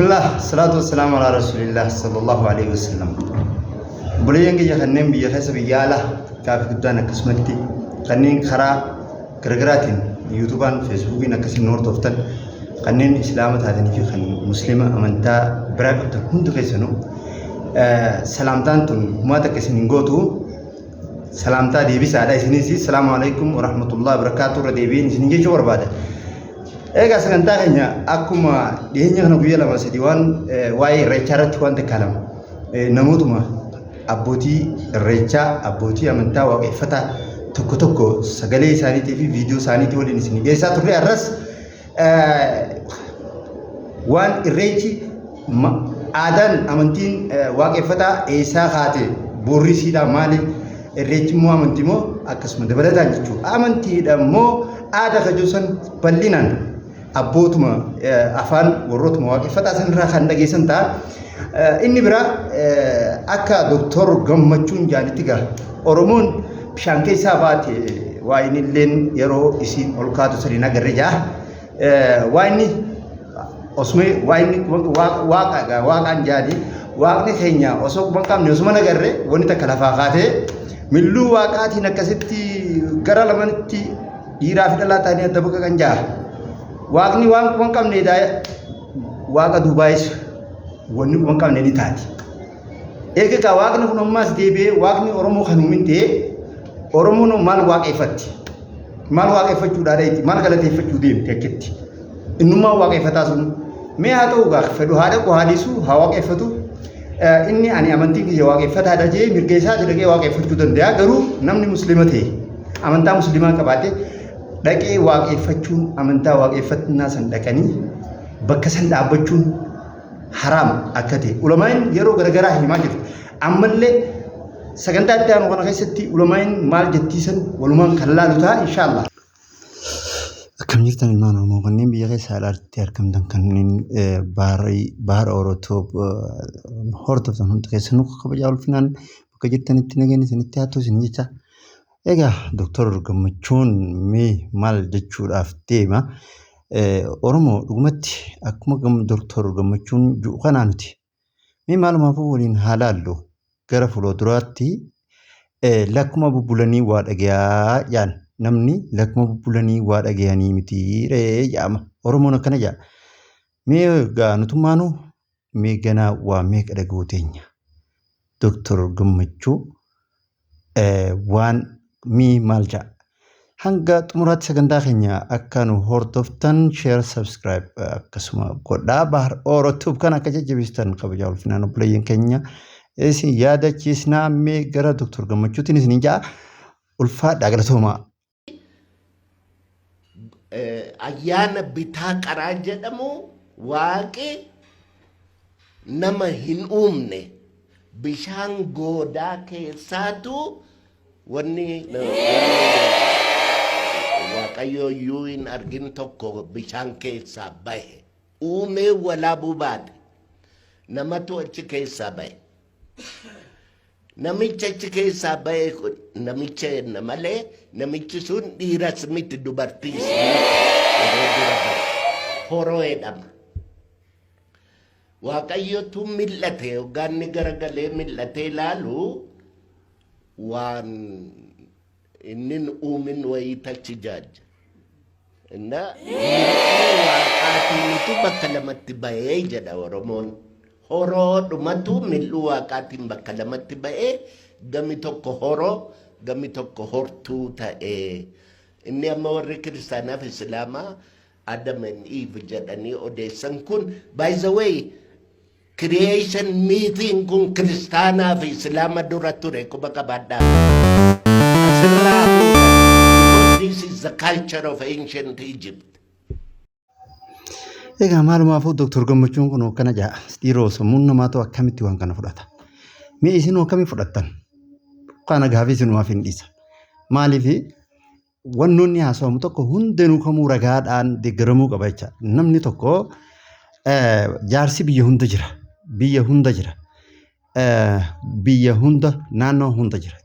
Bismillah, salatu wassalamu ala rasulillah sallallahu alaihi wasallam. Bulayyan kiyya kanneen biyya keessa biyya alaa gaafi guddaan akkasumatti kanneen karaa garaagaraatiin yuutuubaan feesbuukiin akkasiin hordoftan kanneen islaama taatanii fi kan muslima amantaa biraa qabdan hundi keessanuu salaamtaan tun uummata akkasiin hin gootu salaamtaa deebisaadha isinis salaamu alaikum wa rahmatullahi wa barakaatuh irra deebiin isin jechuu barbaada. Egaa sagantaa keenya akkuma dhiyeenya kana guyyaa lama sadii waan waa'ee irreechaa irratti waan takkaalamu namootuma abbootii irreechaa abbootii amantaa waaqeffataa tokko tokko sagalee isaaniitii fi viidiyoo isaaniitii waliin isin geessaa turre arras waan irreechi aadaan amantiin waaqeffataa eessaa kaate boorrisiidha maali irreechi immoo amantii immoo akkasuma dabalataan jechuudha amantiidha immoo aadaa kajuusan bal'inaan abbootuma afaan warrootuma waaqeffataa sanirraa kan dhageessan ta'a inni biraa akka doktor gammachuun jaalitti gaa oromoon bishaan keessaa baate waa inni illeen yeroo isiin ol kaatu sadiin agarre jaa waa inni osuma waa inni waaqaan jaali waaqni keenya osoo quban qabne osuma nagarre wanni takka lafaa kaatee milluu waaqaatiin akkasitti gara lamanitti dhiiraa fi dhalaa ta'anii adda baqa kan jaa waaqni waan quban qabne waaqa duubaayis wanni quban qabne ni taati. Egaa waaqni kun ammas deebi'ee waaqni oromoo kan uumintee oromoon maal waaqeffatti maal waaqeffachuudhaadha maal galateeffachuu deemte akkitti innummaa waaqeffataa sun mee haa ta'u gaa fedhu haadha koo haadhisu haa waaqeffatu inni ani amantii kiyya waaqeffataadha jee mirga isaa dhaqee waaqeffachuu danda'a garuu namni muslima ta'e amantaa muslimaa qabaate dhaqee waaqeffachuun amantaa waaqeffannaa san dhaqanii bakka san dhaabbachuun haraam akka ta'e ulamaan yeroo garagaraa himaa jiru ammallee sagantaa itti aanu kana keessatti ulamaan maal jettiisan walumaan kan laalu ta'a inshaallah. Akkam jirtan ilmaan oromoo kanneen biyya keessa alaatti argamtan kanneen baara orotoo hordoftan hundi keessanuu kabajaa ulfinaan bakka jirtanitti nageenya isinitti haa ta'u isin jecha. Egaa doktor gammachuun mee maal jechuudhaaf deema oromoo dhugumatti akkuma doktor gammachuun jiru kanaa nuti mee maalumaafuu waliin haa laallu gara fuulduraatti lakkuma bubbulanii waa dhagayaa jaan namni lakkuma bubbulanii waa dhagayanii miti ree jaama oromoon akkana jaa mee gaa nutummaanu mee ganaa waa meeqa dhaga'uu teenya doktor gammachuu waan mi maal jaa hanga xumuraatti sagantaa keenya akka nu hordoftan share subscribe akkasuma godhaa bahar orotub kan akka jajjabeessitan kabajaa ulfinaan obboleeyyan keenya isin yaadachiisnaa mee gara doktor gammachuutiin isin jaa ulfaadhaa galatoomaa. Ayyaana bitaa qaraa jedhamu waaqi nama hin uumne bishaan goodaa keessaatu wanni waaqayyo iyyuu hin argin tokko bishaan keessaa bahe uumee walaabuu baate namatu achi keessaa bahe namicha achi keessaa bahe namicha jenna malee namichi sun dhiiras miti dubartiis horoo jedhama. Waaqayyotu mil'ate hoggaanni garagalee mil'atee ilaalu waan inni uumin wayitachi jaaja. Inna waaqaatiinitu bakka lamatti bahee jedha Oromoon. Horoo dhumatu mil'uu waaqaatiin bakka lamatti bahee gami tokko horoo gami tokko hortuu ta'ee. Inni amma warri kiristaanaa fi islaamaa Adam and Eve jedhanii odeessan kun by the way creation meeting kun kiristaanaa fi islaama dura ture quba qabaadhaa. This is the culture of ancient Egypt. Egaa maalumaafuu doktor gammachuun kun akkana jaa dhiiroo sammuun namaa ta'u akkamitti waan kana fudhata mee isin akkamii fudhattan kana gaafii isinumaaf hin dhiisa maaliif wannoonni haasawamu tokko hundinuu kamuu ragaadhaan deeggaramuu qaba jecha namni tokko jaarsi biyya hunda jira naannoo hunda jira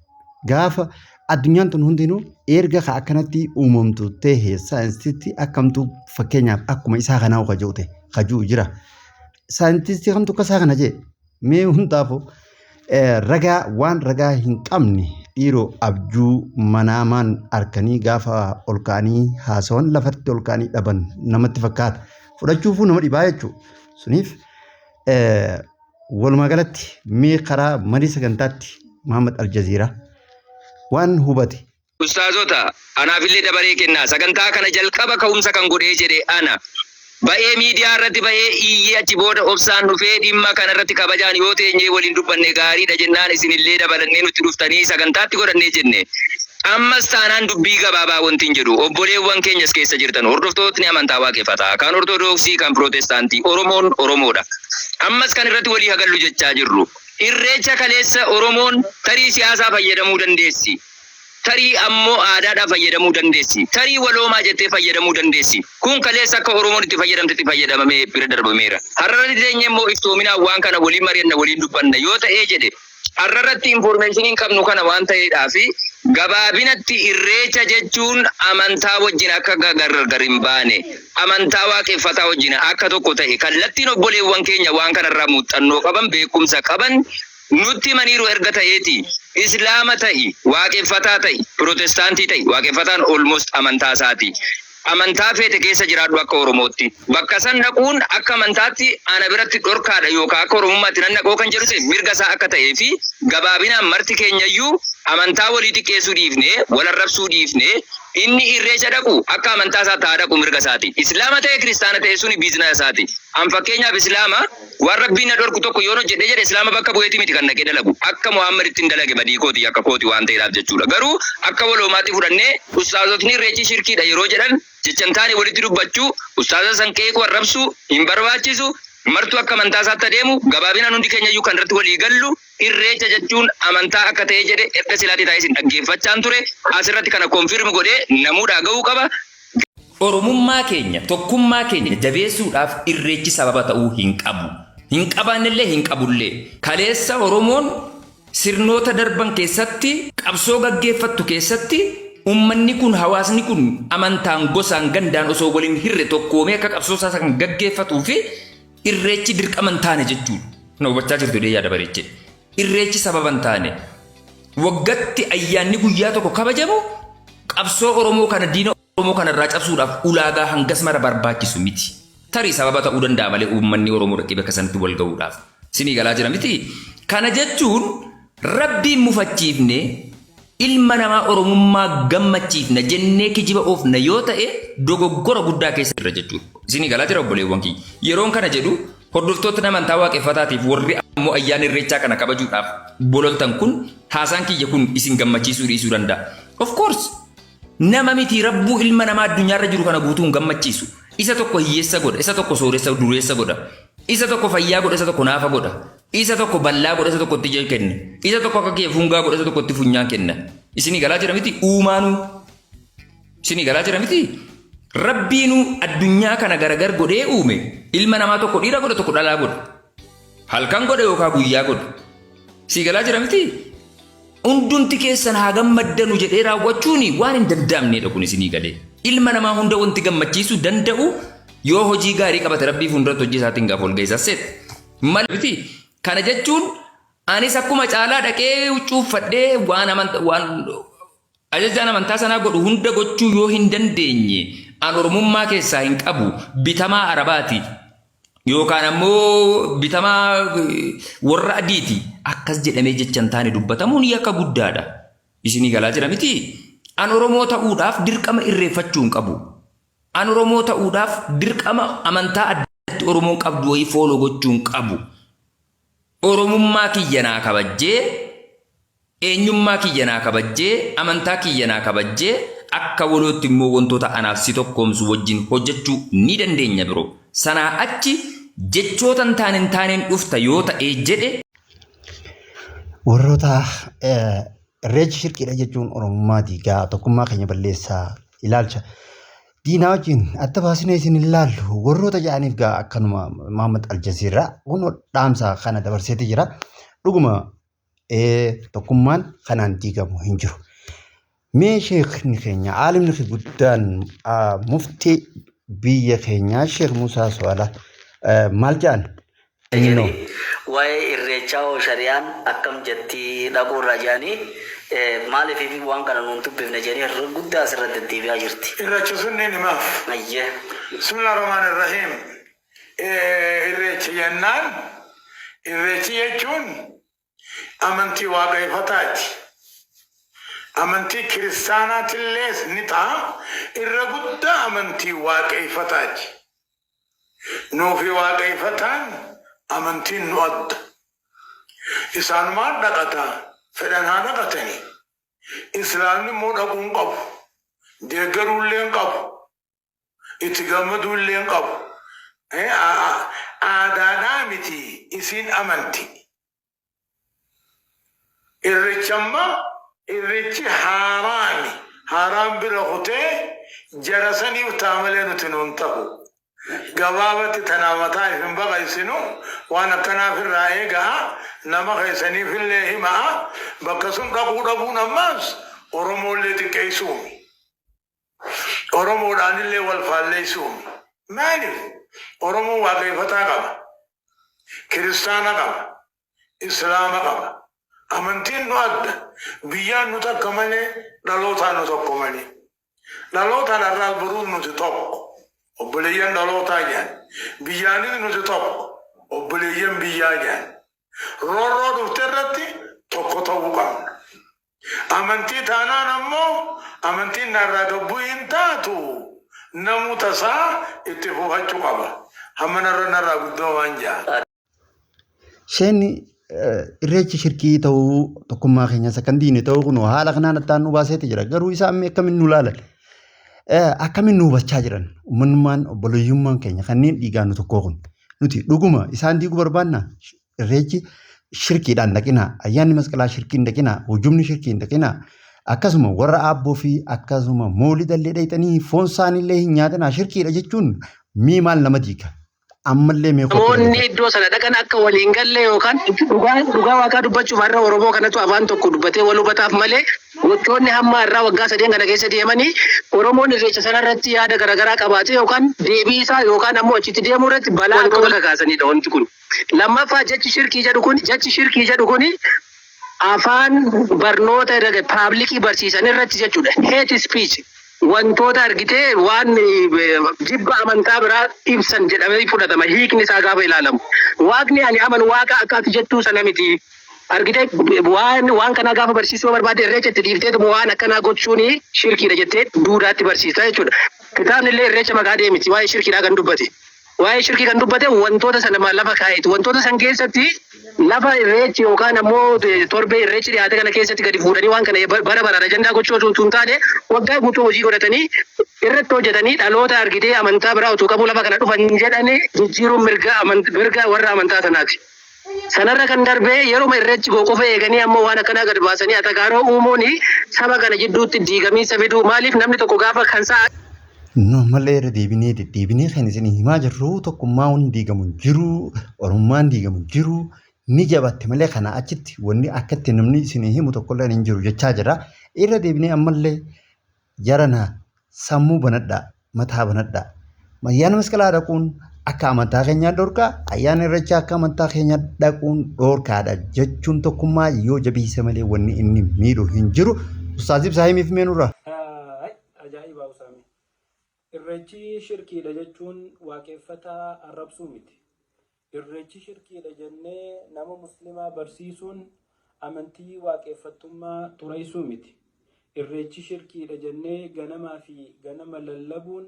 gaafa addunyaan tun hundinuu erga ka akkanatti uumamtu ta'e saayinsiitti akkamtu fakkeenyaaf akkuma isaa kanaa kajuu jira saayintistii kamtu kasaa kana jee mee hundaafu ragaa waan ragaa hin qabne dhiiroo abjuu manaamaan arkanii gaafa ol ka'anii haasawan lafatti ol ka'anii dhaban namatti fakkaata fudhachuufuu nama dhibaa jechuudha. Suniif walumaa galatti mee karaa marii sagantaatti Muhammad Aljaziiraa waan hubate. Ustaazota anaafillee dabaree kennaa sagantaa kana jalqaba ka'umsa kan godhee jedhe ana ba'ee miidiyaa irratti ba'ee iyyee achi booda obsaan dhufee dhimma kana irratti kabajaan yoo teenyee waliin dubbanne gaariidha jennaan isinillee dabalannee nutti dhuftanii sagantaatti godhannee jenne. Ammas taanaan dubbii gabaabaa wanti hin jedhu obboleewwan keenyas keessa jirtan hordoftootni amantaa waaqeffataa kan ortodoksii kan pirootestaantii Oromoon Oromoodha. Ammas kan irratti walii hagallu jechaa jirru irreecha kaleessa Oromoon tarii siyaasaa fayyadamuu dandeessi. Tarii ammoo aadaadhaan fayyadamuu dandeessi. Tarii waloomaa jettee fayyadamuu dandeessi. Kun kaleessa akka Oromoon itti fayyadamtetti fayyadamamee bira darbameera. Har'arratti teenyee immoo iftoominaan waan kana waliin mari'anna waliin dubbanna yoo ta'ee jedhe har'arratti information qabnu kana waan ta'eedhaafi gabaabinatti irreecha jechuun amantaa wajjin akka gargar hin baane amantaa waaqeffataa wajjin akka tokko ta'e kallattiin obboleewwan keenya waan kanarraa muuxannoo qaban beekumsa qaban nutti maniiru erga ta'eeti islaama ta'i waaqeffataa ta'i pirootestaantii ta'i waaqeffataan almost amantaa isaati. Amantaa feete keessa jiraadhu akka Oromootti. Bakka san dhaquun akka amantaatti ana biratti dhorkaadha yookaan akka Oromummaatti nan dhaqoo kan jedhu mirga isaa akka ta'ee fi gabaabinaan marti keenyayyuu amantaa walii xiqqeessuu dhiifnee wal arrabsuu dhiifnee inni irreecha dhaqu akka amantaa isaa ta'aa dhaqu mirga isaati. Islaama ta'e kiristaana ta'e suni biizinaa isaati. An fakkeenyaaf islaama waan rabbiin na dhorku tokko yoo hojjedhe jedhe islaama bakka bu'eetii miti kan naqee dalagu. Akka Muhammad ittiin dalage badii kooti akka kooti waan ta'eedhaaf jechuudha. Garuu akka waloomaatti fudhannee ustaazotni irreechi shirkiidha yeroo jedhan jechantaanii walitti dubbachuu ustaaza san qeequu arrabsuu hin barbaachisu. Martuu akka amantaa isaatti adeemu gabaabinaan hundi keenyayyuu kan irratti walii gallu irreecha jechuun amantaa akka ta'e jedhe erga silaatii taa'ee isin dhaggeeffachaan ture asirratti kana konfirmi godhee namuudhaa ga'uu qaba. Oromummaa keenya tokkummaa keenya jabeessuudhaaf irreechi sababa ta'uu hin qabu. Hin qabaannellee hin qabullee. Kaleessa Oromoon sirnoota darban keessatti qabsoo gaggeeffattu keessatti ummanni kun hawaasni kun amantaan gosaan gandaan osoo waliin hirre tokkoomee akka qabsoo isaa kan gaggeeffatuu fi irreechi dirqaman taane jechuudha. Na hubachaa jirtu dee yaada bareeche. Irreechi sababan taane. Waggatti ayyaanni guyyaa tokko kabajamu qabsoo Oromoo kana diina Oromoo kana irraa cabsuudhaaf ulaagaa hangas mara barbaachisu miti. Tarii sababa ta'uu danda'a malee uummanni Oromoo dhaqee bakka sanatti wal ga'uudhaaf. Sinii galaa jira miti. Kana jechuun rabbiin mufachiifne ilma namaa Oromummaa gammachiifna jennee kijiba oofna yoo ta'e dogoggora guddaa keessa jira jechuudha. Isinii galaa jira obboleewwan kiyya. Yeroon kana jedhu hordoftoota amantaa waaqeffataatiif warri ammoo ayyaana irreechaa kana kabajuudhaaf bololtan kun haasaan kiyya kun isin gammachiisuu dhiisuu danda'a. Of course nama miti rabbuu ilma namaa addunyaarra jiru kana guutuun gammachiisu. Isa tokko hiyyeessa godha, isa tokko sooressa dureessa godha, isa tokko fayyaa godha, isa tokko naafa godha, isa tokko bal'aa godha, isa tokko itti kenna, isa tokko akka kee fungaa godha, isa tokko itti funyaan kenna. Isinii galaa jira miti uumaanuu. Isinii galaa jira miti. Rabbiinu addunyaa kana garagar godhee uume ilma namaa tokko dhiira godha tokko dhalaa godha. Halkan godha yookaan guyyaa godha. Sii galaa jira miti. Hundumti keessan haa gammaddanu jedhee raawwachuun waan hin danda'amnedha kun isinii galee. Ilma namaa hunda wanti gammachiisuu danda'u yoo hojii gaarii qabate rabbii fuulduratti hojii isaatiin gaafa ol geessaseet. Malti kana jechuun anis akkuma caalaa dhaqee cuuffadhee waan ajajaan amantaa sanaa godhu hunda gochuu yoo hin dandeenye an Oromummaa keessaa hin qabu bitamaa Arabaati yookaan ammoo bitamaa warra adiiti akkas jedhamee jechan taane dubbatamuun yakka guddaadha. Isinii galaa jira miti. An Oromoo ta'uudhaaf dirqama irreeffachuu hin qabu. An Oromoo ta'uudhaaf dirqama amantaa addaatti Oromoon qabdu wayii fooloo gochuu hin qabu. Oromummaa kiyya naa kabajjee eenyummaa kiyya naa kabajjee amantaa kiyya naa kabajjee akka walootti immoo wantoota anaaf si tokkoomsu wajjin hojjechuu ni dandeenya biroo. Sanaa achi jechoota taaneen dhufta yoo ta'ee jedhe. Warroota irreechi shirkiidha jechuun Oromummaati gaa tokkummaa keenya balleessaa ilaalcha. Diinaa wajjin adda baasinee isin ilaallu warroota jedhaniif gaa akkanuma Muhammad Aljaziiraa kun dhaamsa kana dabarseeti jira. Dhuguma tokkummaan kanaan diigamu hin jiru. Mee sheekni keenya aalimni guddaan muftii biyya keenyaa Sheek Muusaa Suwaalaa maal jedhan No. Waa'ee irreechaa hoo shari'aan akkam jetti dhaquu irraa jedhanii maaliif waan kana nuun dubbifne jedhanii irra guddaa asirratti deddeebi'aa jirti. Irreechi sunni nimaaf. Ayyee. Bismillaahi rahmaani rahiim. Irreechi jennaan irreechi jechuun amantii waaqeffataati. Amantii kiristaanaatiillees ni ta'a. Irra guddaa amantii waaqeffataati. Nuufi waaqeffataan amantiin nu adda. Isaanumaan dhaqataa fedhan haa dhaqatanii. Islaamni immoo dhaquu hin qabu. Deeggaruullee hin qabu. Itti gammaduullee hin qabu. Aadaadhaa miti isiin amanti. Irreechi haaraami. Haaraan bira kutee jara saniif taamalee nuti nuun ta'u. Gabaabatti tanaa mataa hin baqaysinu waan akkanaaf irraa eegaa nama keessaniif illee himaa bakka sun dhaquu dhabuun ammaas Oromoollee xiqqeessuumi. Oromoodhaan illee wal faalleessuumi. Maaliif? Oromoon waaqeffataa qaba. Kiristaana qaba. Islaama qaba. Amantiin nu adda. Biyyaan nu takka malee dhalootaan nu tokko malee. Dhalootaan irraa baruun nuti tokko. Obboleeyyan dhalootaa jiran. Biyyaanis nuti tokko. Obboleeyyan biyyaa jiran. Roorroo dhufte irratti tokko ta'uu qabna. Amantii taanaan ammoo amantiin narraa gabbuu hin taatu. Namu tasaa itti fufachuu qaba. Hamma narraa guddoo waan jaa. Isheen irreechi shirkii ta'uu tokkummaa keenyas akkan diine ta'uu kun haala kanaan attaan nu baaseeti jira. Garuu isaan akkamiin nu ilaalan? Akkamiin nu hubachaa jiran? Uummanummaan obboloyyummaan keenya kanneen dhiigaan nu tokkoo kun nuti dhuguma isaan diiguu barbaanna. Irreechi shirkiidhaan dhaqinaa, ayyaanni masqalaa shirkiin dhaqinaa, hujumni shirkiin dhaqinaa. Akkasuma warra aabboo fi akkasuma moolidallee dhayxanii foon isaaniillee hin nyaatinaa shirkiidha jechuun mii maal nama diiga? Ammallee meeqa? Namoonni iddoo sana dhaqan akka waliin galle yookaan dhugaa waaqaa dubbachuuf har'a Oromoo kanatu afaan tokko dubbatee wal hubataaf malee gochoonni hamma irraa waggaa 3 kana keessa deemanii Oromoon irreecha sanarratti yaada garaagaraa qabaate yookaan deebii isaa yookaan ammoo achitti deemuu irratti balaa akka wal kaasanidha wanti kun. Lammaffaa jechi shirkii jedhu kuni afaan barnoota paablikii barsiisan irratti jechuudha. Hate speech wantoota argitee waan jibba amantaa biraa ibsan jedhamee fudhatama. Hiikni isaa gaafa ilaalamu. Waaqni ani amanu waaqa akkaati jettuu sana miti. Argitee waan kana gaafa barsiisuu barbaade irreecha itti dhiiftee waan akkanaa gochuun shirkiidha jettee duudhaatti barsiista jechuudha. Kitaabni illee irreecha maqaa deemiti waa'ee shirkiidhaa kan dubbate. Waa'ee shirkii kan dubbate wantoota sana lafa kaa'eeti. Wantoota san keessatti lafa irreechi yookaan ammoo torbee irreechi dhiyaate kana keessatti gadi fuudhanii waan kana bara baraan ajandaa gochuu osoo hin taane waggaa guutuu hojii godhatanii irratti hojjetanii dhaloota argitee amantaa biraa utuu qabu lafa kana dhufan jedhanii jijjiiruun mirga warra amantaa sanaati. Sanarra kan darbee yeroo irreechi qofa eeganii ammoo waan akkanaa gad baasanii atagaaroo uumuun saba kana jidduutti diigamiinsa fiduu maaliif namni tokko gaafa kan sa'a No malee irra deebinee kan isin himaa jirru tokkummaa hundi diigamu jiru, oromummaan diigamu jiru, ni jabatte malee kana achitti wanni akkatti namni isin himu tokkollee hin jiru jechaa jira. Irra deebinee ammallee jarana sammuu banadhaa, mataa banadhaa. Ayyaana masqalaa dhaquun akka amantaa keenyaa dhorkaa, ayyaana irreechaa akka amantaa keenyaa dhaquun dhorkaadha jechuun tokkummaa yoo jabeesse malee wanni inni miidhu hin jiru. Ustaazib Saahimiif meenurra. Ajaa'iba Usaami. Irreechi shirkiidha jechuun waaqeffataa arrabsuu miti. Irreechi shirkiidha jennee nama muslimaa barsiisuun amantii waaqeffattummaa xureessuu miti. Irreechi shirkiidha jennee ganamaa fi ganama lallabuun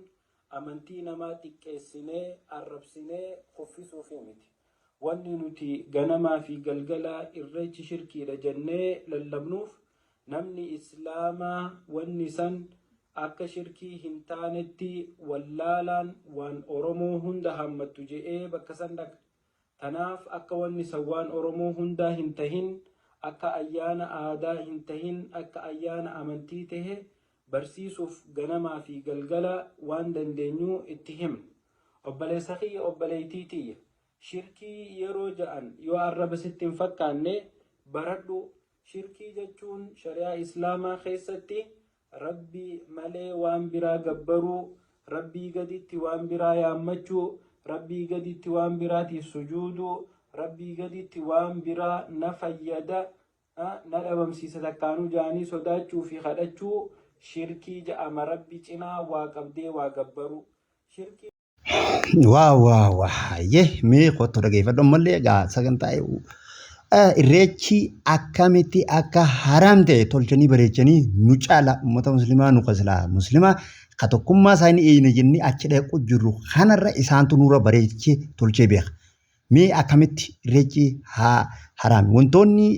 amantii namaa xiqqeessinee arrabsinee kuffisuuf miti. Wanni nuti ganamaa fi galgala irreechi shirkiidha jennee lallabnuuf namni islaamaa wanni san akka shirkii hin taanetti wallaalaan waan Oromoo hunda hammattu je'ee bakka san dhaqa. Tanaaf akka wanni san waan Oromoo hundaa hin tahin, akka ayyaana aadaa hin tahin, akka ayyaana amantii tahe barsiisuuf ganamaa fi galgala waan dandeenyu itti himna. Obboleessa kiyya obboleettii tiyya shirkii yeroo ja'an yoo arraba sitti hin fakkaanne baradhu. Shirkii jechuun shari'aa islaamaa keessatti rabbii malee waan biraa gabbaruu, rabbii gaditti waan biraa yaammachuu, rabbii gaditti waan biraatiif sujuudu rabbii gaditti waan biraa na fayyada na dhabamsiisa takkaanuu jaanii sodaachuu fi kadhachuu shirkii ja'ama. Rabbi cinaa waa qabdee waa gabbaru shirkii. Waa ye mee kottu dhageeffadhu ammallee egaa sagantaa irreechi akkamitti akka haram ta'e tolchanii bareechanii nu caala uummata muslimaa nu qaslaa muslimaa ka tokkummaa isaanii eeyine jennee achi dhaqu jirru kanarra isaantu nurra bareechee tolchee beeka. Mee akkamitti irreechi haram wantoonni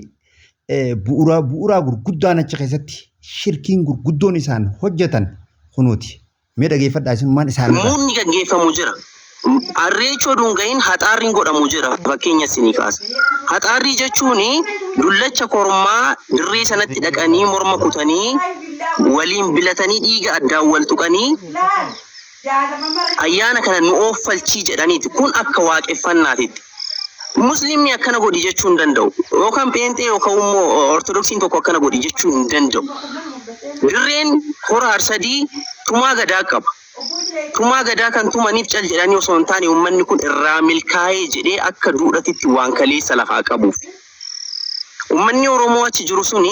bu'uuraa gurguddaan achi keessatti shirkiin gurguddoon isaan hojjetan kunuuti. Mee dhageeffadhaa isin maan isaan muunni gaggeeffamu jira. Arreechoo dungayin haxaarriin godhamu jira. Fakkeenya isinii kaasa. Haxaarrii jechuun dullacha kormaa dirree sanatti dhaqanii morma kutanii waliin bilatanii dhiiga addaan wal tuqanii ayyaana kana nu ooffalchii jedhaniiti. Kun akka waaqeffannaatitti. Muslimni akkana godhi jechuu hin danda'u. Yookaan Pheenxee yookaan immoo Ortodoksiin tokko akkana godhi jechuu hin danda'u. Dirreen hora harsadii tumaa gadaa qaba. Tumaa gadaa kan tumaniif cal jedhanii osoo hin taane uummanni kun irraa milkaa'ee jedhee akka duudhatitti waan kaleessa lafaa qabuuf. Uummanni Oromoo achi jiru suni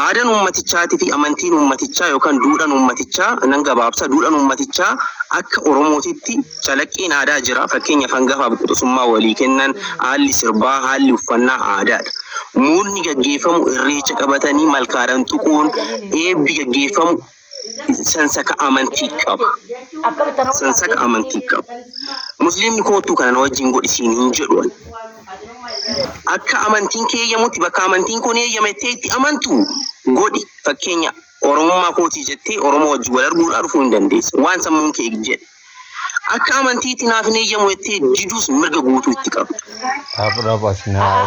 aadaan uummatichaatii fi amantiin uummatichaa yookaan duudhaan uummatichaa nan gabaabsa duudhaan uummatichaa akka Oromootitti calaqqeen aadaa jira. Fakkeenyaaf hangafaaf quxisummaa walii kennan haalli sirbaa haalli uffannaa aadaadha. Muunni gaggeeffamu irreecha qabatanii malkaadhaan tuquun eebbi gaggeeffamu sansaka amantii qaba. Sansaka amantii qaba. Musliimni kootu kana wajjin godhisiin hin jedhuun. Akka amantiin kee eeyyamutti bakka amantiin kun eeyyamettee itti amantu godhi. Fakkeenya Oromummaa kootii jettee Oromoo wajjin wal arguudhaan dhufuu hin dandeessu. Waan sammuun kee jedhe. Akka amantiitti naaf hin eeyyamu jettee diduus mirga guutuu itti qabdu.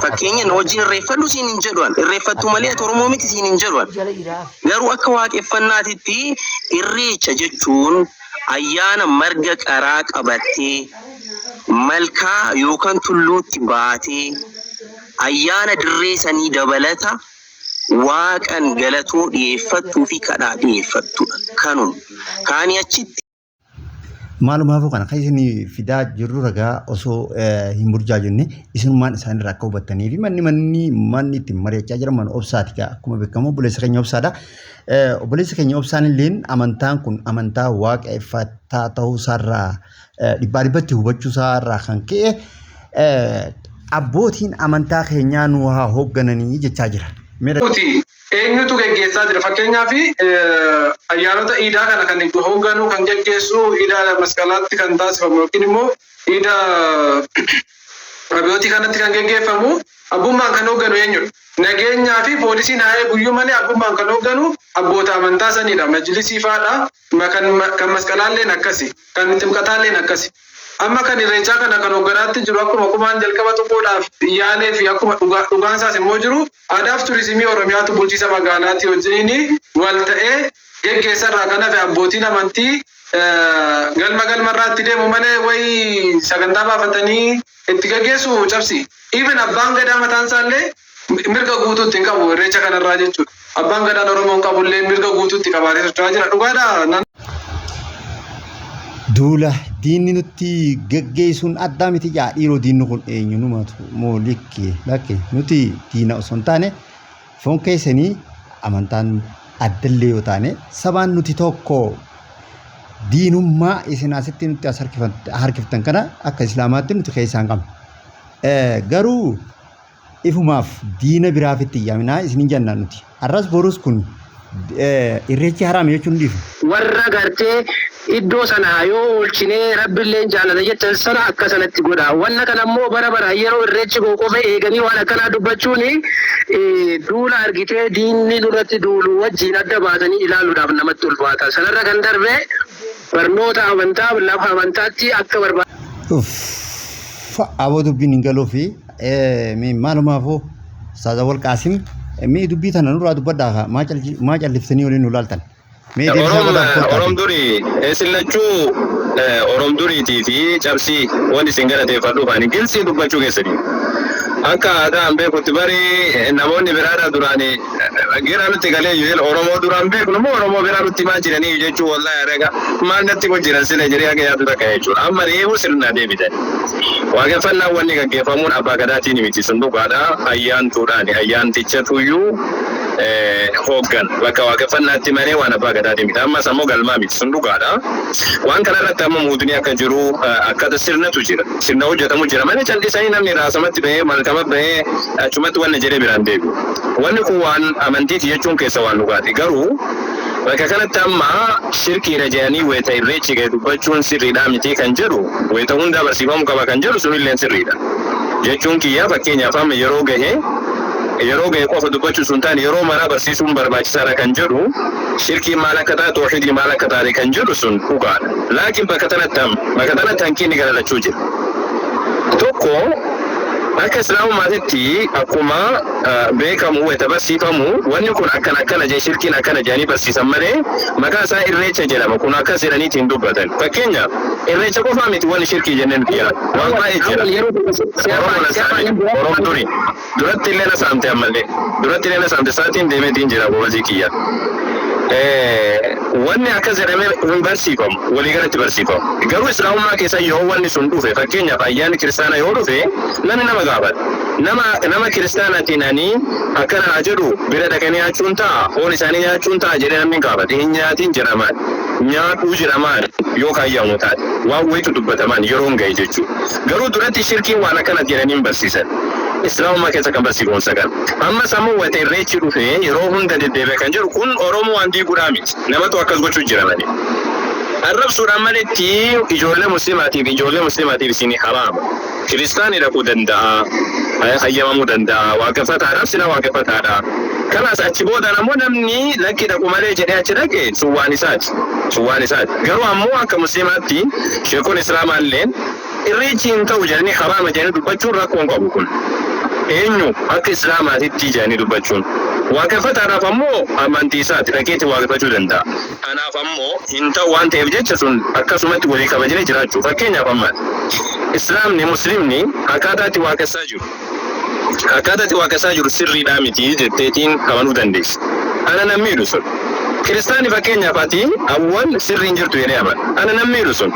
Fakkeenya na wajjin irreeffadhu siin hin jedhuun. Irreeffattu malee ati Oromoo miti siin hin jedhuun. Garuu akka waaqeffannaatitti irreecha jechuun ayyaana marga qaraa qabattee malkaa yookaan tulluutti baatee ayyaana dirree sanii dabalata waaqan galatoo dhiyeeffattuu fi kadhaa dhiyeeffattudha. Kanun kaanii achitti. Maalumaafuu kana kan isin fidaa jirru ragaa osoo hin burjaajenne isinummaan isaanirraa akka hubattanii fi manni ittiin mari'achaa jiran mana obsaati. Akkuma beekamu obboleessa keenya obsaadha. Obboleessa keenya obsaan illee amantaan kun amantaa waaqeffataa ta'uu isaarraa dhibbaa dhibbatti hubachuu isaarraa kan ka'e abbootiin amantaa keenyaa nu haa hooggananii jechaa jira. Eenyutu gaggeessaa jira? Fakkeenyaaf ayyaanota iidaa kana kan hoogganu kan gaggeessu iidaa masqalaatti kan taasifamu yookiin immoo iidaa abiyootii kanatti kan gaggeeffamu abbummaan kan hoogganu eenyudha? Nageenyaa fi poolisiin haa'ee guyyuu malee abbummaan kan hoogganu abboota amantaa sanidha. Majlisii fa'aadha. Kan masqalaalleen akkasi. Kan ximqataalleen akkasi. Amma kan irreechaa kana kan hoogganaatti jiru akkuma kumaan jalqaba tuquudhaaf yaalee fi akkuma dhugaan isaas immoo jiru aadaaf turizimii Oromiyaatu bulchiisa magaalaatti wajjin wal ta'ee geggeessarraa kan hafe abbootiin amantii galmarraatti deemu malee wayi sagantaa baafatanii itti gaggeessu cabsi. Even abbaan gadaa mataan isaallee mirga guutuutti hin qabu irreecha kanarraa jechuudha. Abbaan gadaan Oromoon qabullee mirga guutuutti qabaatee socho'aa jira. Dhugaadha. Duula diinni nutti gaggeessuun addaa miti jaa dhiiroo diinni kun eenyu numatu moo lakke nuti diina osoo hin taane foon keessanii amantaan addallee yoo taane sabaan nuti tokko diinummaa isin asitti nutti as harkiftan kana akka islaamaatti nuti keessaan qabna. Garuu ifumaaf diina biraafitti yaaminaa isin jennaan nuti. Arras borus kun irreechi haraam jechuun dhiifu. Warra gartee iddoo sana yoo oolchinee rabbiillee jaalata jettan sana akka sanatti godha. Wanna kana immoo bara yeroo irreechi qofa eeganii waan akkanaa dubbachuun duula argitee diinni duratti duulu wajjin adda baasanii ilaaluudhaaf namatti ulfaata. Sanarra kan darbe barnoota amantaa lafa amantaatti akka barbaadu. Aboo dubbiin hin galuu fi maalumaafuu Ustaaza Awwal Qaasim mee dubbii tana nurraa dubbadhaa maa calliftanii waliin nu laaltan. Oromdurii eessillachuu Oromduriitii fi cabsii wanti isin galateeffadhuuf ani gilsii dubbachuu keessanii. akka aadaan beekutti bari namoonni biraadha duraanii gira nutti galee jiru Oromoo duraan beeknu moo Oromoo biraa nutti maa jiranii jechuu wallahi arega maal natti kun jiran sila jirii akka yaadu takka jechuudha amma reefu sirna deebitan waaqeffannaan wanni gaggeeffamuun abbaa gadaatiin miti sunduqaadha ayyaantuudhaani ayyaantichatuyyuu hooggan bakka waaqeffannaatti malee waan abbaa gadaatiin miti ammas ammoo galmaa miti sunduqaadha waan kanarratti amma muudunii akka jiru akkata sirnatu jira sirna hojjetamu jira malee callisanii namni raasamatti bahee malkama bahee achumatti wanna jedhee biraan deebi'u wanni kun waan amantiiti jechuun keessa waan dhugaati garuu bakka kanatti amma shirkiidha jedhanii wayita irreechi ga'e dubbachuun sirriidhaa miti kan jedhu wayita hundaa barsiifamuu qaba kan jedhu sunillee sirriidha jechuun kiyyaa fakkeenyaaf amma yeroo ga'e qofa dubbachuu sun taane yeroo maraa barsiisuun barbaachisaadha kan jedhu shirkii maal akka taate tawhiidii maal akka taate kan jedhu sun dhugaadha laakiin bakka tanatti hanqinni galalachuu jira tokko akka islaamummaatitti akkuma beekamu wayita barsiifamu wanni kun akkana jee shirkiin akkana jedhanii barsiisan malee maqaa isaa irreecha jedhama kun akkas jedhaniitiin dubbatan fakkeenya irreecha qofaa miti wanni shirkii jenneen jira waan baay'ee jira Oromoo duratti illee na saamte ammallee duratti illee na saamte saatiin deemeetiin jira boobazii kiyya wanni akkas jedhamee hin barsiifamu waliigalatti barsiifamu garuu islaamummaa keessa yoo wanni sun dhufe fakkeenyaaf ayyaanni kiristaanaa yoo dhufe namni nama gaafata nama kiristaanaatiin ani akkana haa jedhu bira dhaqanii nyaachuun ta'a foon isaanii nyaachuun ta'a jedhee namni gaafate hin nyaatiin jedhamaan nyaadhuu jedhamaan yoo kaayyamu taate waan wayitu dubbatamaan yeroo hin ga'e jechuudha garuu duratti shirkiin waan akkana jedhanii hin barsiisan islaamummaa keessa kan barsiifamu sagan amma sammuu wayita irreechi dhufe yeroo hunda deddeebi'e kan jedhu kun Oromoo waan diiguudhaa miti namatu akkas gochuu jira malee arrabsuudhaan maletti ijoollee muslimaatiif isin haraama kiristaanii dhaquu danda'a hayyamamuu danda'a waaqeffataadhaaf sila waaqeffataadha kanaas achi boodaan ammoo namni lakki dhaqu malee jedhee achi dhaqe suwwaan isaati garuu ammoo akka muslimaatti sheekon islaamaalleen irreechi hin ta'u jedhanii haraama jedhanii dubbachuun rakkoon qabu kun eenyu akka islaamaatitti jedhanii dubbachuun waaqeffataadhaaf ammoo amantii isaati dhaqeetti waaqeffachuu danda'a. Kanaaf ammoo hin ta'u waan ta'eef jecha sun akkasumatti walii kabajanii jiraachuu fakkeenyaaf amma islaamni muslimni akkaataatti waaqessaa jiru sirriidhaa miti jetteetiin amanuu dandeessi. Ana nan miidhu sun kiristaani fakkeenyaaf ati awwal sirriin jirtu jedhee amana ana nan miidhu sun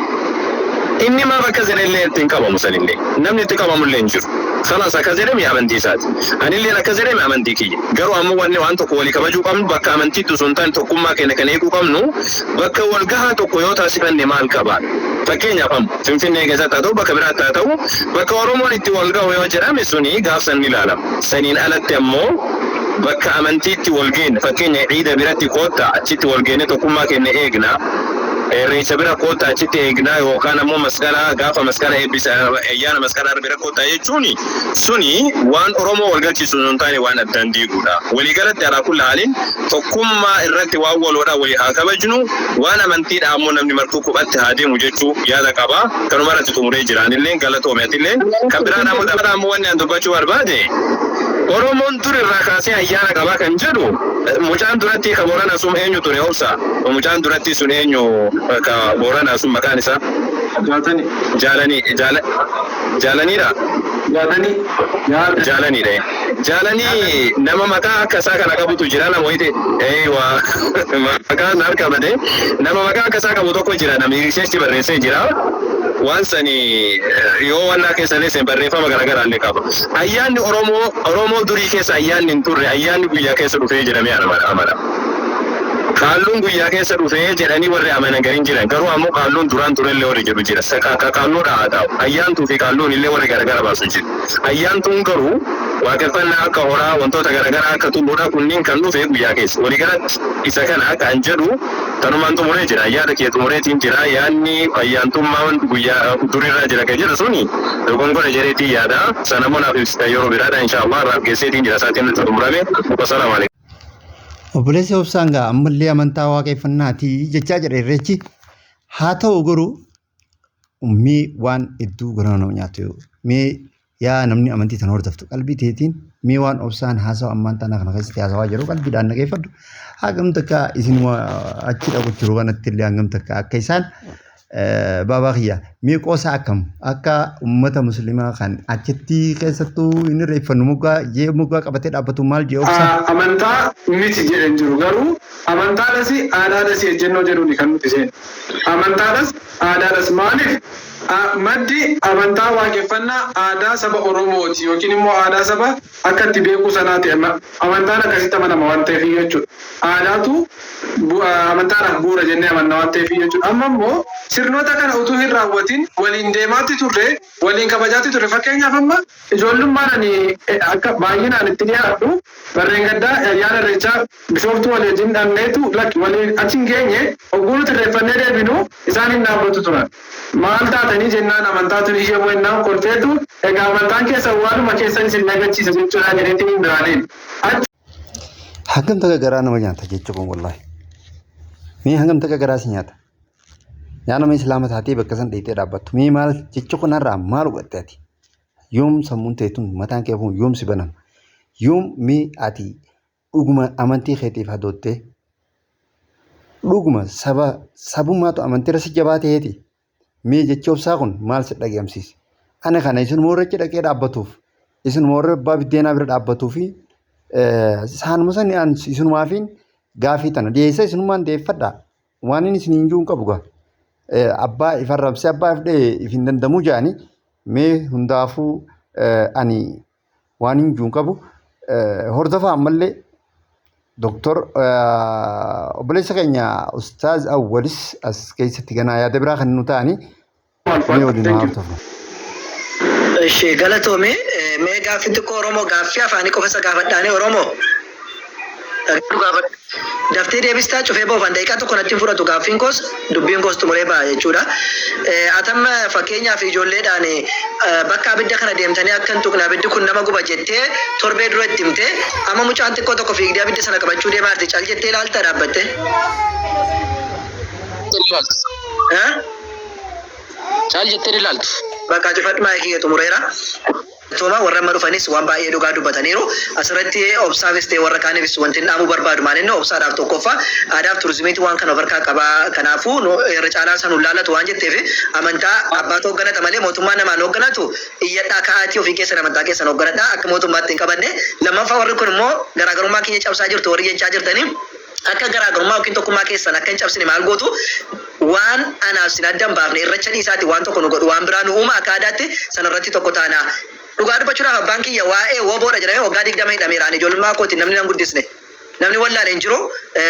inni maaf akka jedhellee ittiin qabamu sanillee namni itti qabamullee hin jiru. Sanas akka jedhame amantii isaati. Anillee akka jedhame amantii kiyya. Garuu ammoo waan tokko walii kabajuu qabnu bakka amantiitti sun ta'an tokkummaa keenya kan eeguu qabnu bakka wal gahaa tokko yoo taasifanne maal qaba. Fakkeenyaaf amma Finfinnee keessatti haa ta'u bakka biraatti haa ta'u bakka Oromoon itti wal gahu yoo jedhame suni gaafsan ni ilaalama. Saniin alatti ammoo bakka amantiitti wal geenne fakkeenya ciida biratti koottaa achitti wal geenne tokkummaa keenya eegna. Irreecha bira koottaa achitti eegnaa yookaan ammoo masqalaa gaafa masqala eebbisa ayyaana masqalaa bira koottaa jechuun suni waan Oromoo wal galchiisu sun taane waan addaan diiguudha. Waliigalatti alaa kulli haaliin tokkummaa irratti waan waloodhaa walii haa kabajnu waan amantiidha ammoo namni martuu kuphatti haa deemu jechuu yaada qaba. Kanuma irratti xumuree jiraanillee galatoomeetillee kan biraan ammoo wanni an dubbachuu barbaade Oromoon dur irraa kaasee ayyaana qabaa kan jedhu mucaan duratti ka Booranaa sun eenyu ture obsa mucaan duratti sun eenyu ka Booranaa sun maqaan isaa Jaalaniidha. Jaalanii nama maqaa akka isaa kana qabutu jira nama wayite maqaan harka bade nama maqaa akka isaa qabu tokko jira namni isheetti barreessee jira. Waan sani yoo wannaa keessallee seen barreeffama garaagaraa illee qaba. Ayyaanni Oromoo durii keessa ayyaanni hin turre ayyaanni guyyaa keessa dhufee jedhamee amana. Kaalluun guyyaa keessa dhufee jedhanii warri amanan gariin jiran garuu ammoo kaalluun duraan turellee warri jedhu jira. Ka kaalluudha haa ta'u ayyaantuu fi kaalluun illee warri garaagara baasu jira. Ayyaantuun garuu waaqeffannaa akka horaa wantoota garaagaraa akka tulluudha kunniin kan dhufe guyyaa keessa. Waliigalatti isa kana kan jedhu tanumaan xumuree jira. Ayyaana kee xumureetiin jira. Yaanni ayyaantummaan guyyaa durirraa jira kan jedhu suni dogongora jedheetii yaada. Sana monaaf ibsita yeroo biraadha inshaallah irraa geesseetiin jira isaatiin xumurame. Wasalaamu alaikum. Obboleessi Obsaangaa ammallee amantaa waaqeffannaatii jechaa jedha irreechi haa ta'u garuu ummii waan hedduu goraa nama nyaatu mee yaa namni amantii sana hordoftu qalbii teetiin mee waan Obsaan haasawa ammaan tana kana keessatti haasawaa jiru qalbiidhaan dhageeffadhu hagam takka isin achi dhaquuf jiru kanatti illee hagam takka akka isaan baabaa kiyya miiqoosa akkam akka ummata muslimaa kan achitti keessattuu inni reeffannu mugaa qabatee dhaabbatu maal jee obsa. Amantaa miti jedhan jiru garuu amantaadhas aadaadhas ejjennoo jedhuun kan nuti seenu. Amantaadhas aadaadhas maaliif maddi amantaa waaqeffannaa aadaa saba Oromooti yookiin immoo aadaa saba akka itti beekuu sanaati amantaan akkasitti amanama waan ta'eef jechuudha. Aadaatu amantaadhaaf bu'uura jennee amanna waan ta'eef jechuudha. Amma immoo sirnoota kana utuu hin raawwatin waliin deemaatti turre waliin kabajaatti turre fakkeenyaaf amma ijoollummaan ani akka baay'inaan itti dhiyaadhu barreen gaddaa ayyaana irreechaa bishooftuu waliin dhanneetu lakki waliin achi hin geenye ogguunutti irreeffannee deebinu isaan hin dhaabbatu turan. Maal taatanii jennaan amantaa tun ishee bu'ennaan kolfeetu egaa amantaan keessa waanuma keessan isin nagachiisa jechuudha jedheetiin hin biraaniin. Hangam takka garaa nama nyaata jechuun wallaahi. Mee hangam takka garaa si nyaata. Yaa nama islaama taatee bakka san dheeyitee dhaabbattu. Mee maal jechuun kanarraa maal hubatte ati? Yoom sammuun teetun mataan kee fuun yoom si banama? Yoom mee ati dhuguma amantii keetiif hadoottee dhuguma sabummaatu amantiirra si jabaa ta'eeti. Mee jecha obsaa kun maal si dhageemsiise? Ana kana isin moorreechi dhaqee dhaabbatuuf isin moorree abbaa biddeenaa bira dhaabbatuu fi saanuma sani an isinumaafiin gaafii tana dhiyeessa isinumaan deeffadha. Waan inni isin hin jiru qabu gaa. Abbaa ifarrabsee abbaa ifdhee ifin dandamuu jedhanii mee hundaafuu ani waan hin jiru qabu hordofaa ammallee Doktor obboleessa keenya Ustaaz Awwalis as keessatti ganaa yaada biraa kan nu ta'anii mee waliin haa hordofnu. Ishee galatoome mee gaaffii xiqqoo Oromoo gaaffii afaanii qofa isa gaafadhaanii Oromoo. Daftee deebistaa cufee boofan daqiiqaa tokko natti fudhatu gaaffiin koos dubbiin koos xumuree ba'a jechuudha. Atamma fakkeenyaaf ijoolleedhaan bakka abidda kana deemtanii akka hin tuqne abiddi kun nama guba jettee torbee dura itti himte amma mucaan xiqqoo tokko fiigdee abidda sana qabachuu deemaa jirti cal jettee ilaaltaa dhaabbatte. Cal jettee ilaaltu. Bakka cufadhu maayikii xumureera. Tuma warra amma dhufanis waan baay'ee dhugaa dubbataniiru asirratti obsaafis ta'e warra kaaniifis wanti dhaamuu barbaadu maalinni obsaadhaaf tokkoffaa aadaaf turizimiitti waan kana of harkaa qabaa kanaafuu irra caalaa san laallatu waan jetteef amantaa abbaatu hoogganata malee mootummaa namaan hoogganatu iyyadhaa ka'aatii ofii keessan amantaa keessan hoogganadhaa akka mootummaatti hin qabanne lammaffaa warri kun immoo garaagarummaa keenya cabsaa jirtu warri jechaa jirtanii akka garaagarummaa yookiin tokkummaa keessan akka hin cabsine maal gootu waan anaaf sin adda hin baafne irracha dhiisaati waan tokko nu godhu waan biraa nu uuma akka aadaatti sanarratti tokko taana. Dhugaa dubbachuudhaaf abbaan kiyya waa'ee woboodha jedhamee waggaa 20 hidhameeraan ijoollummaa kootiin namni nan guddisne namni wallaan hin jiru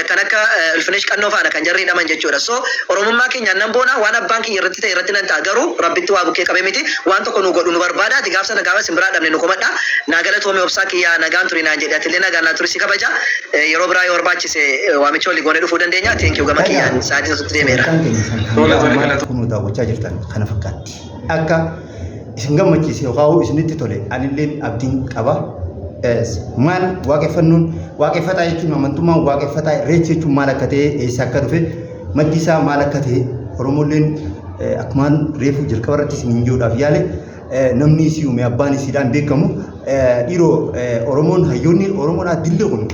kan akka Ilfinesh Qannoo faana kan jarri hidhaman jechuudha. So Oromummaa keenya nan boona waan abbaan kiyya irratti ta'e irratti nan ta'a garuu rabbitti waa bukkee qabee miti waan tokko nu godhu nu barbaada ati gaafsa nagaa simbiraa dhabne nu komadha naagala toomee obsaa kiyya nagaan turi naan jedhe atillee nagaan naa turi si kabaja yeroo biraa yoo barbaachise waamicha olii goonee dhufuu dandeenya thank you gama kiyyaan sa'aatii tokkotti deemeera. Kun daawwachaa jirtan kana fakkaatti akka isin gammachiise yookaan isinitti tole anilleen abdiin qaba. Maal waaqeffataa jechuun amantummaan waaqeffataa irreecha jechuun maal akka ta'e eessa akka dhufe maddi isaa maal akka ta'e Oromolleen akkumaan reefu jalqaba irratti isin jiruudhaaf yaale namni isii uume abbaan isiidhaan beekamu dhiiroo Oromoon hayyoonni Oromoodhaa dillee kun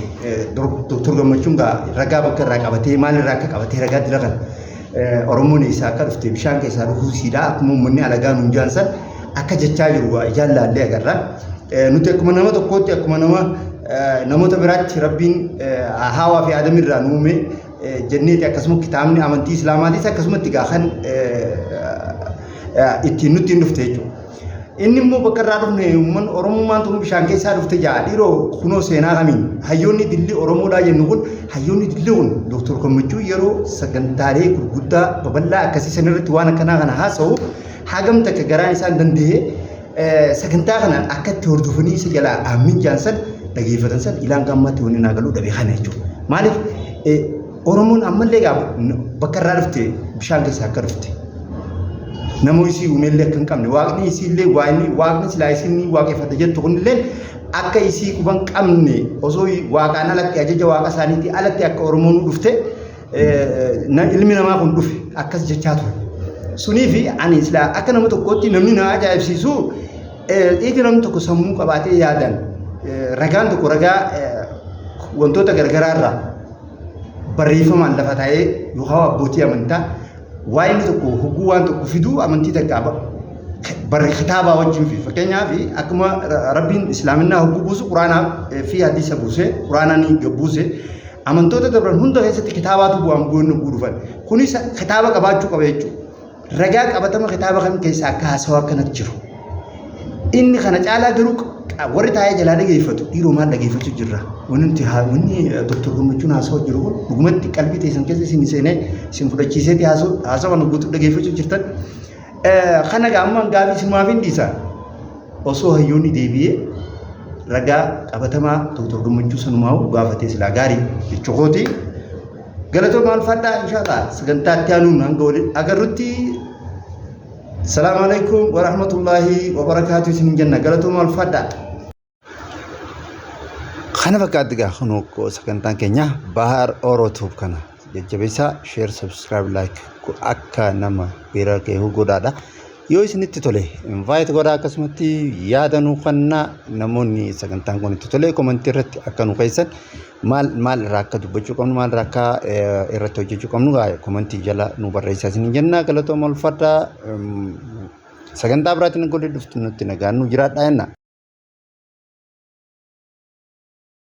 Dr. Gammachuun ragaa bakka irraa qabatee maal irraa akka qabatee ragaa dila kana Oromoon eessaa akka dhufte bishaan keessaa dhufuu isiidhaa akkuma uummanni alagaa nuun jaansan akka jechaa jiru jaallaallee agarra. Nuti akkuma nama tokkootti akkuma namoota biraatti rabbiin haawaa fi aadam irraa nu uume jenneeti akkasuma kitaabni amantii islaamaatis akkasumatti gaakan ittiin nutti hin dhufte jechuudha. Inni immoo bakka irraa dhufne uummanni Oromummaan tun bishaan keessaa dhufte jaa dhiiroo kunoo seenaa kamiin hayyoonni dillee Oromoodhaa jennu kun hayyoonni dillee kun Dr. Gammachuu yeroo sagantaalee gurguddaa babal'aa akkasii sanirratti waan akkanaa kana haasa'u hagam takka garaan isaan danda'ee sagantaa kana akka itti hordofanii isa jalaa aamin jaansan dhageeffatan san ilaan gammatti wanni naa galuu dhabe kana jechuudha. Maaliif Oromoon ammallee bakka irraa dhufte bishaan keessaa akka dhufte namoo isii uumellee akka hin qabne waaqni isiillee waaqni silaa isin waaqeffata jettu kunillee akka isii quban qabne osoo waaqaan alatti ajaja waaqa isaaniitii alatti akka Oromoon dhufte ilmi namaa kun dhufe akkas jechaa ture. Suniifi ani silaa akka nama tokkootti namni na ajaa'ibsiisu dhiiga namni tokko sammuu qabaatee yaadan ragaan tokko ragaa wantoota gargaraarraa barreeffamaan lafa taa'ee yookaan abbootii amantaa waa'ee inni tokko hoguu waan tokko fiduu amantii takka barre kitaabaa wajjin fi fakkeenyaaf akkuma rabbiin islaaminaa hoguu buusu quraanaa fi hadiisa buuse quraanaan buuse amantoota dabran hunda keessatti kitaabaatu bu'aan bu'annu dhufan kunis kitaaba qabaachuu qaba jechuudha. Ragaa qabatama kitaaba kan keessaa akka haasawaa akkanatti jiru. Inni kana caalaa garuu warri taa'ee jalaa dhageeffatu dhiiroo maal dhageeffachuu jirra. Wanti Dr. Gammachuun haasawaa jiru kun dhugumatti qalbii teessan keessa isin seenee isin fudhachiiseeti haasawaa guutuu dhageeffachuu jirtan. Kana gaamman gaafii sinumaaf hin dhiisa. Osoo hayyoonni deebi'ee ragaa qabatamaa Dr. Gammachuu sanumaa gaafatee silaa gaarii jechuukooti. Galatooma alfadhaa inshallah sagantaatti aanuun hanga waliin agarrutti. Assalamu alaikum warahmatullahi wabarakatuh isin jenna galatooma alfadhaa. Kana fakkaatti gaa kunoo sagantaan keenya Bahar Orootube kana jajjabeessaa share subscribe like akka nama beeraa kee godhaadha. Yoo isinitti tole invite godhaa akkasumatti yaada nuu kennaa namoonni sagantaan kun itti tole komentii irratti akka nu keessan maal irraa akka dubbachuu qabnu maal irraa akka irratti hojjechuu qabnu komentii jala nu barreessaa isin jenna galatooma ulfadhaa sagantaa biraatiin godhe dhuftu nutti nagaan nu jiraadhaa jenna.